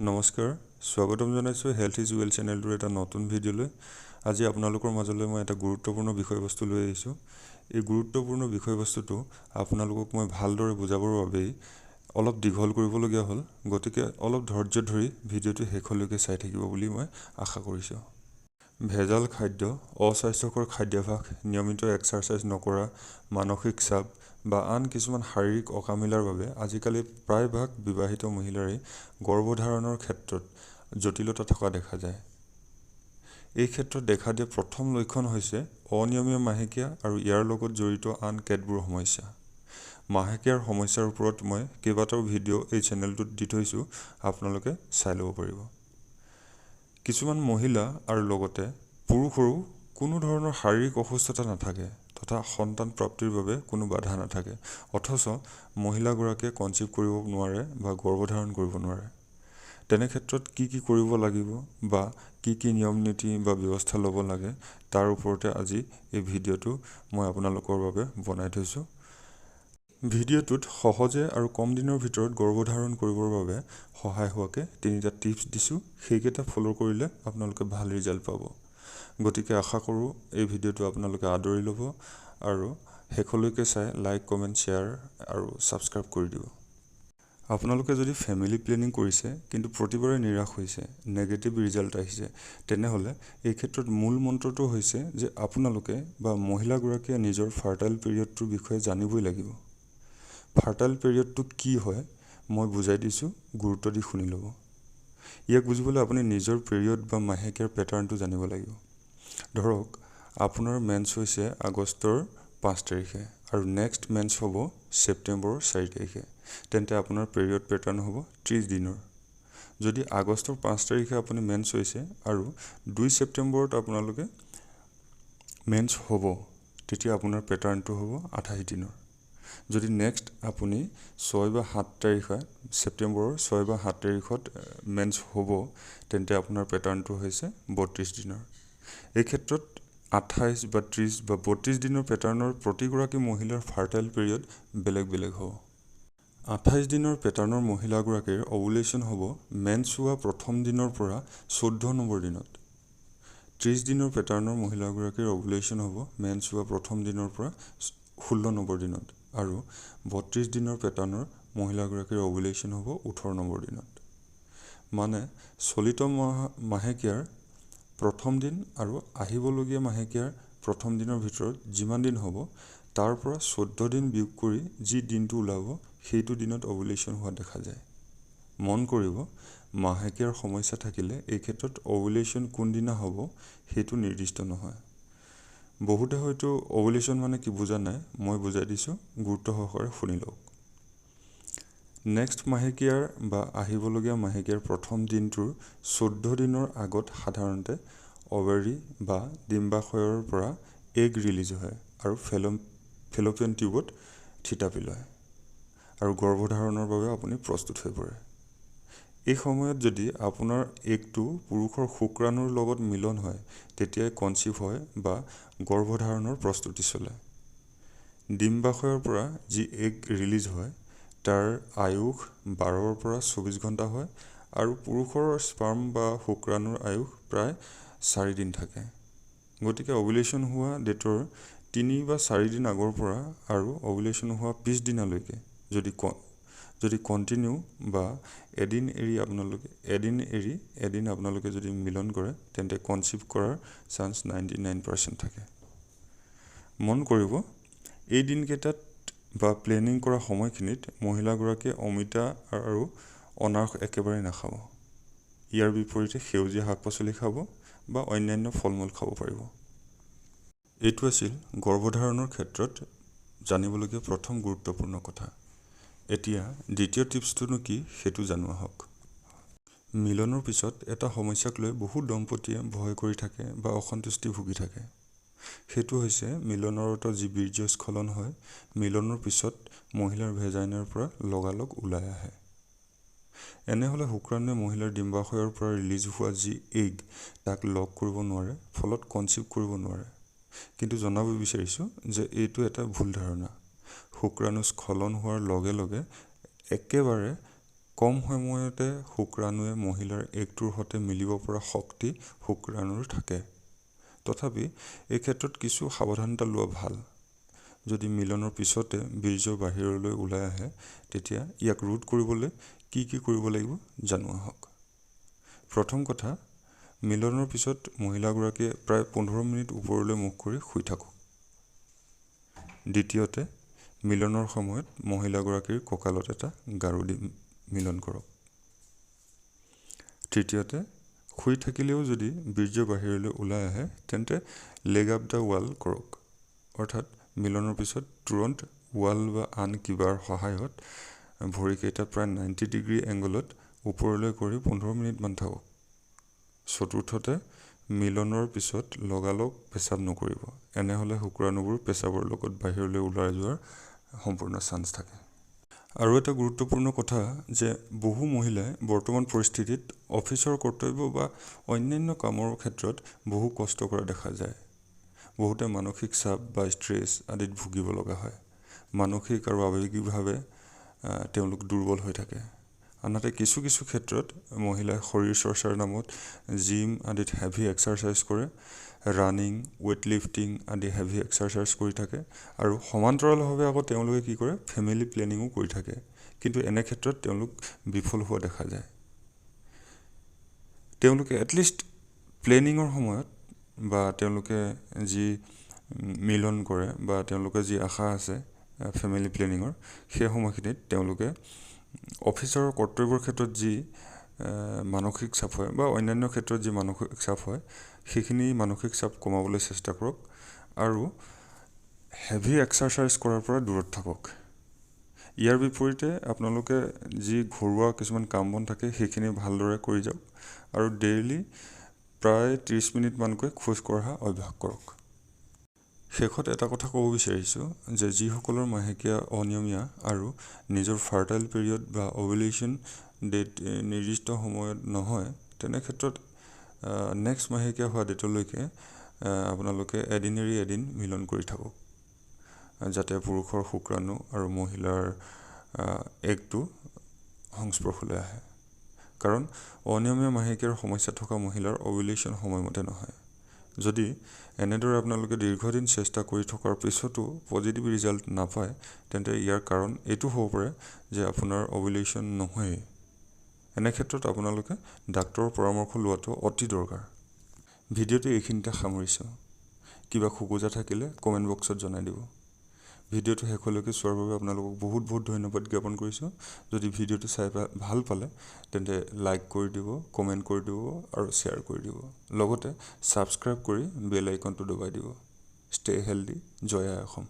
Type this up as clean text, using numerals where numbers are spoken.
নমস্কাৰ স্বাগতম জনাইছো হেলথ ইজ ৱেল চেনেলটোৰ এটা নতুন ভিডিঅ'লৈ আজি আপোনালোকৰ মাজলৈ মই এটা গুৰুত্বপূৰ্ণ বিষয়বস্তু লৈ আহিছো এই গুৰুত্বপূৰ্ণ বিষয়বস্তুটো আপোনালোকক মই ভালদৰে বুজাবৰ বাবে অলপ দীঘল কৰিবলগীয়া হ'ল গতিকে অলপ ধৈৰ্য ধৰি ভিডিঅ'টো শেষলৈকে চাই থাকিব বুলি মই আশা কৰিছো ভেজাল খাদ্য অস্বাস্থ্যকৰ খাদ্যাভ্যাস নিয়মিত এক্সাৰসাইজ নকৰা মানসিক চাপ বা আন কিছুমান শাৰীৰিক অকামিলাৰ বাবে আজিকালি প্ৰায়ভাগ বিবাহিত মহিলাৰে গৰ্ভধাৰণৰ ক্ষেত্ৰত জটিলতা থকা দেখা যায় এই ক্ষেত্ৰত দেখা দিয়া প্ৰথম লক্ষণ হৈছে অনিয়মীয়া মাহেকীয়া আৰু ইয়াৰ লগত জড়িত আন কেতবোৰ সমস্যা মাহেকীয়াৰ সমস্যাৰ ওপৰত মই কেইবাটাও ভিডিঅ' এই চেনেলটোত দি থৈছো আপোনালোকে চাই ল'ব পাৰিব কিছুমান মহিলা আৰু লগতে পুৰুষৰো কোনো ধৰণৰ শাৰীৰিক অসুস্থতা নাথাকে তথা সন্তান প্ৰাপ্তিৰ বাবে কোনো বাধা নাথাকে অথচ মহিলাগৰাকীয়ে কনচিভ কৰিব নোৱাৰে বা গৰ্ভধাৰণ কৰিব নোৱাৰে তেনে ক্ষেত্ৰত কি কৰিব লাগিব বা কি নিয়ম নীতি বা ব্যৱস্থা ল'ব লাগে তাৰ ওপৰতে আজি এই ভিডিঅ'টো মই আপোনালোকৰ বাবে বনাই থৈছো ভিডিঅ'টোত সহজে আৰু কম দিনৰ ভিতৰত গৰ্ভধাৰণ কৰিবৰ বাবে সহায় হোৱাকে তিনিটা টিপছ দিছো সেইকেইটা ফলো কৰিলে আপোনালোকে ভাল ৰিজাল্ট পাব গতিকে আশা কৰো এই ভিডিঅ'টো আপোনালোকে আদৰি ল'ব আৰু শেষলৈকে চাই লাইক কমেন্ট শেয়াৰ আৰু সাবস্ক্ৰাইব কৰি দিব আপোনালোকে যদি ফ্যামিলি প্ল্যানিং কৰিছে কিন্তু প্ৰতিবাৰে নিৰাশ হৈছে নেগেটিভ ৰিজাল্ট আহিছে তেনেহলে এই ক্ষেত্ৰত মূল মন্ত্ৰটো হৈছে যে আপোনালোকে বা মহিলাগৰাকীয়ে নিজৰ ফাৰ্টাইল পিৰিয়ডটোৰ বিষয়ে জানিবই লাগিব ফাৰ্টাইল পিৰিয়ডটো কি হয় মই বুজাই দিছো গুৰুত্ব দি শুনি ল'ব ইয়াক বুজিবলৈ আপুনি নিজৰ পিৰিয়ড বা মাহেকীয়াৰ প্যাটাৰ্নটো জানিব লাগিব ধৰক আপোনাৰ মেন্স হৈছে আগষ্টৰ 5 তাৰিখে আৰু নেক্সট মেন্স হ'ব সেপ্টেম্বৰৰ 4 তাৰিখে তেন্তে আপোনাৰ পিৰিয়ড প্যাটাৰ্ন হ'ব 30 দিনৰ যদি আগষ্টৰ 5 তাৰিখে আপুনি মেন্স হৈছে আৰু 2 সেপ্টেম্বৰত আপোনালোকে মেন্স হ'ব তেতিয়া আপোনাৰ প্যাটাৰ্নটো হ'ব 28 দিনৰ যদি নেক্সট আপুনি 6 বা 7 তাৰিখে সেপ্টেম্বৰৰ 6 বা 7 তাৰিখত মেন্স হ'ব তেন্তে আপোনাৰ প্যাটাৰ্নটো হৈছে 32 দিনৰ এই ক্ষেত্ৰত 28 বা 30 বা 32 দিনৰ প্যাটাৰ্নৰ প্ৰতিগৰাকী মহিলাৰ ফাৰ্টাইল পিৰিয়ড বেলেগ হ'ব 28 দিনৰ প্যাটাৰ্নৰ মহিলাগৰাকীৰ ওভুলেশন হ'ব মেন্স হোৱা প্ৰথম দিনৰ পৰা 14 নম্বৰ দিনত 30 দিনৰ প্যাটাৰ্নৰ মহিলাগৰাকীৰ ওভুলেশন হ'ব মেন্স হোৱা প্ৰথম দিনৰ পৰা 16 নম্বৰ দিনত আৰু 32 দিনৰ প্যাটাৰ্নৰ মহিলাগৰাকীৰ ওভুলেশন হ'ব 18 নম্বৰ দিনত মানে চলিত মাহেকীয়াৰ প্ৰথম দিন আৰু আহিবলগীয়া মাহেকীয়াৰ প্ৰথম দিনৰ ভিতৰত যিমান দিন হ'ব তাৰ পৰা 14 দিন বিয়োগ কৰি যি দিনটো ওলাব সেইটো দিনত ওভুলেশন হোৱা দেখা যায় মন কৰিব মাহেকীয়াৰ সমস্যা থাকিলে এই ক্ষেত্ৰত ওভুলেশন কোন দিনা হ'ব সেইটো নিৰ্দিষ্ট নহয় বহুতে হয়তো ওভুলেশন মানে কি বুজা নাই মই বুজাই দিছো গুৰুত্ব সহকাৰে শুনি লওক নেক্সট মাহেকীয়াৰ বা আহিবলগীয়া মাহেকীয়াৰ প্ৰথম দিনটোৰ 14 দিনৰ আগত সাধাৰণতে ওভাৰি বা ডিম্বাশয়ৰ পৰা এগ ৰিলিজ হয় আৰু ফেলোপিয়ান টিউবত থিতাপি লয় আৰু গৰ্ভধাৰণৰ বাবে আপুনি প্ৰস্তুত হৈ পৰে এই সময়ত যদি আপোনাৰ এগটো পুৰুষৰ শুক্ৰাণুৰ লগত মিলন হয় তেতিয়া কনচিভ হয় বা গৰ্ভধাৰণৰ প্ৰস্তুতি চলে ডিম্বাশয়ৰ পৰা যি এগ ৰিলিজ হয় তাৰ আয়ুষ 12 পৰা 24 ঘণ্টা হয় আৰু পুৰুষৰ স্পাৰ্ম বা শুক্ৰাণুৰ আয়ুষ প্ৰায় 4 দিন থাকে গতিকে ওভুলেশন হোৱা ডেটৰ 3 বা 4 দিন আগৰ পৰা আৰু ওভুলেশন হোৱা 20 দিনলৈকে যদি কন্টিনিউ বা এদিন এদিন আপোনালোকে যদি মিলন কৰে তেন্তে কনচিভ কৰাৰ চান্স 99% থাকে মন কৰিব এই দিনকেইটাত বা প্লেনিং কৰা সময়খিনিত মহিলাগৰাকীয়ে অমিতা আৰু অনাৰ একেবাৰে নাখাব ইয়াৰ বিপৰীতে সেউজীয়া শাক-পাচলি খাব বা অন্যান্য ফলমূল খাব পাৰিব এইটো আছিল গৰ্ভধাৰণৰ ক্ষেত্ৰত জানিবলগীয়া প্ৰথম গুৰুত্বপূৰ্ণ কথা এতিয়া দ্বিতীয় টিপছটো কি হেতু জানোৱা হওক মিলনৰ পিছত এটা সমস্যাক লৈ বহু দম্পতীয়ে ভয় কৰি থাকে বা অসন্তুষ্টি ভুগি থাকে হেতু হৈছে মিলনৰত যি বীৰ্যস্খলন হয় মিলনৰ পিছত মহিলাৰ ভেজাইনাৰ পৰা লগালগ ওলাই আহে এনে হলে শুক্ৰাণুৱে মহিলাৰ ডিম্বাশয়ৰ পৰা ৰিলিজ হোৱা যি এগ তাক লক কৰিব নোৱাৰে ফলত কনচিভ কৰিব নোৱাৰে কিন্তু জনাব বিচাৰিছো যে এইটো এটা ভুল ধাৰণা শুক্ৰাণু স্খলন হোৱাৰ লগে লগে একেবাৰে কম সময়তে শুক্ৰাণুৱে মহিলাৰ এগটোৰ সৈতে মিলিব পৰা শক্তি শুক্ৰাণুৰ থাকে। তথাপি এই ক্ষেত্ৰত কিছু সাৱধানতা লোৱা ভাল। যদি মিলনৰ পিছতে বীৰ্য বাহিৰলৈ ওলাই আহে, তেতিয়া ইয়াক ৰোধ কৰিবলৈ কি কৰিব লাগিব জানো আহক। প্ৰথম কথা, মিলনৰ পিছত মহিলাগৰাকীয়ে প্ৰায় 15 মিনিট ওপৰলৈ মুখ কৰি শুই থাকক। দ্বিতীয়তে, মিলনৰ সময়ত মহিলাগৰাকীৰ কঁকালত এটা গাৰু দি মিলন কৰক। তৃতীয়তে, শুই থাকিলেও যদি বীৰ্য বাহিৰলৈ ওলাই আহে, তেন্তে লেগ আপ দ্য ৱাল কৰক। অৰ্থাৎ মিলনৰ পিছত তুৰন্ত ৱাল বা আন কিবাৰ সহায়ত ভৰিকেইটা প্ৰায় 90 ডিগ্ৰী এংগলত ওপৰলৈ কৰি 15 মিনিটমান থাকক। চতুৰ্থতে, মিলনৰ পিছত লগালগ পেচাব নকৰিব। এনেহ'লে শুক্ৰাণুবোৰ পেচাবৰ লগত বাহিৰলৈ ওলাই যোৱাৰ সম্পূৰ্ণ চান্স থাকে। আৰু এটা গুৰুত্বপূৰ্ণ কথা যে বহু মহিলাই বৰ্তমান পৰিস্থিতিত অফিচৰ কৰ্তব্য বা অন্যান্য কামৰ ক্ষেত্ৰত বহু কষ্ট কৰা দেখা যায়। বহুতে মানসিক চাপ বা ষ্ট্ৰেছ আদিত ভুগিব লগা হয়। মানসিক আৰু আৱেগিকভাৱে তেওঁলোক দুৰ্বল হৈ থাকে। আনহাতে কিছু ক্ষেত্ৰত মহিলাই শৰীৰ চৰ্চাৰ নামত জিম আদিত হেভি এক্সাৰচাইজ কৰে, ৰানিং, ৱেইট লিফটিং আদি হেভি এক্সাৰচাইজ কৰি থাকে আৰু সমান্তৰালভাৱে আকৌ তেওঁলোকে কি কৰে, ফেমিলি প্লেনিঙো কৰি থাকে। কিন্তু এনে ক্ষেত্ৰত তেওঁলোক বিফল হোৱা দেখা যায়। তেওঁলোকে এটলিষ্ট প্লেনিঙৰ সময়ত বা তেওঁলোকে যি মিলন কৰে বা তেওঁলোকে যি আশা আছে ফেমিলি প্লেনিঙৰ, সেই সময়খিনিত তেওঁলোকে অফিচৰ কৰ্তব্যৰ ক্ষেত্ৰত যি মানসিক চাপ হয় বা অন্যান্য ক্ষেত্ৰত যি মানসিক চাপ হয়, সেইখিনি মানসিক চাপ কমাবলৈ চেষ্টা কৰক আৰু হেভি এক্সাৰচাইজ কৰাৰ পৰা দূৰত থাকক। ইয়াৰ বিপৰীতে আপোনালোকে যি ঘৰুৱা কিছুমান কাম বন থাকে, সেইখিনি ভালদৰে কৰি যাওক আৰু ডেইলি প্ৰায় 30 মিনিটমানকৈ খোজ কঢ়া অভ্যাস কৰক। শেষত এটা কথা ক'ব বিচাৰিছোঁ যে যিসকলৰ মাহেকীয়া অনিয়মীয়া আৰু নিজৰ ফাৰ্টাইল পিৰিয়ড বা অভুলেশ্যন ডেট নিৰ্দিষ্ট সময়ত নহয়, তেনে ক্ষেত্ৰত নেক্সট মাহেকীয়া হোৱা ডেটলৈকে আপোনালোকে এদিন এৰি এদিন মিলন কৰি থাকক, যাতে পুৰুষৰ শুক্ৰাণু আৰু মহিলাৰ এগটো সংস্পৰ্শলৈ আহে। কাৰণ অনিয়মীয়া মাহেকীয়াৰ সমস্যা থকা মহিলাৰ অভুলেশ্যন সময়মতে নহয়। যদি এনেদৰে আপোনালোকে দীৰ্ঘদিন চেষ্টা কৰি থকাৰ পিছতো পজিটিভ ৰিজাল্ট নাপায়, তেন্তে ইয়াৰ কাৰণ এইটো হ'ব পাৰে যে আপোনাৰ অভুলেশ্যন নহয়েই। এনে ক্ষেত্ৰত আপোনালোকে ডাক্তৰৰ পৰামৰ্শ লোৱাটো অতি দৰকাৰ। ভিডিঅ'টো এইখিনিতে সামৰিছোঁ। কিবা খোকোজা থাকিলে কমেণ্ট বক্সত জনাই দিব। ভিডিঅ'টো শেষলৈকে চোৱাৰ বাবে আপোনালোকক বহুত ধন্যবাদ জ্ঞাপন কৰিছোঁ। যদি ভিডিঅ'টো চাই ভাল পালে তেন্তে লাইক কৰি দিব, কমেণ্ট কৰি দিব আৰু শ্বেয়াৰ কৰি দিব। লগতে ছাবস্ক্ৰাইব কৰি বেল আইকনটো দবাই দিব। ষ্টে হেল্ডি, জয় আই অসম।